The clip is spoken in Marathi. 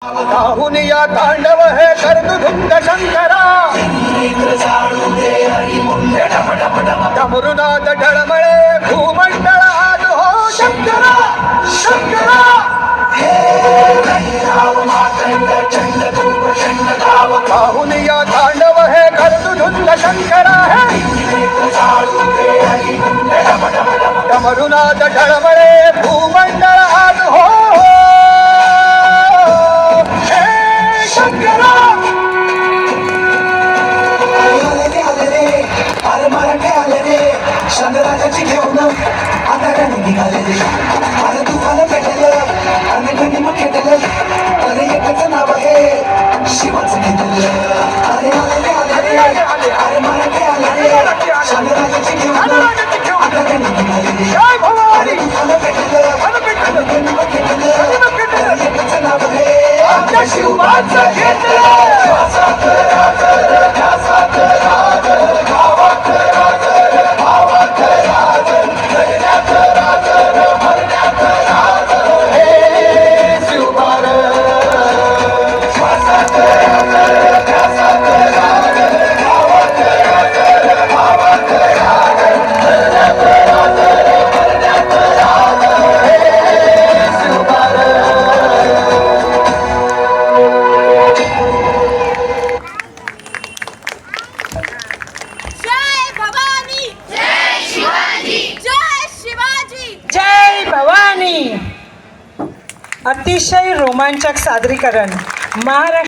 राहुन या तांडव हे कर्तुधुंद शंकरा डमरुनाद ढळमळे भूमंडळ आज हो शंकरा शंकरा राहुन या तांडव हे कर्तुधुंद शंकरा डमरुनाद ढळमळे भूमंडळ आज हो शंकराची घेऊन आता गाणी निघाले रे अरे तुफान पेटलं आणि गणिम खेटलं अरे एकच नाव आहे शिवाचं घेतलं अरे आले अरे मराठे आले रे शंकराची घेऊन आता गाणी निघाले रे अरे तुफान पेटलं आणि गणिम खेटलं अरे एकच नाव आहे आमच्या शिवाचं घेतलं श्वासात राजर ध्यासात राजर भावात राजर भावात राजर जगण्यात राजर मरण्यात राजर हे शिवबार श्वासात राजर ध्यासात राजर भावात राजर भावात राजर जगण्यात राजर मरण्यात राजर हे शिवबार अतिशय रोमांचक सादरीकरण महाराष्ट्र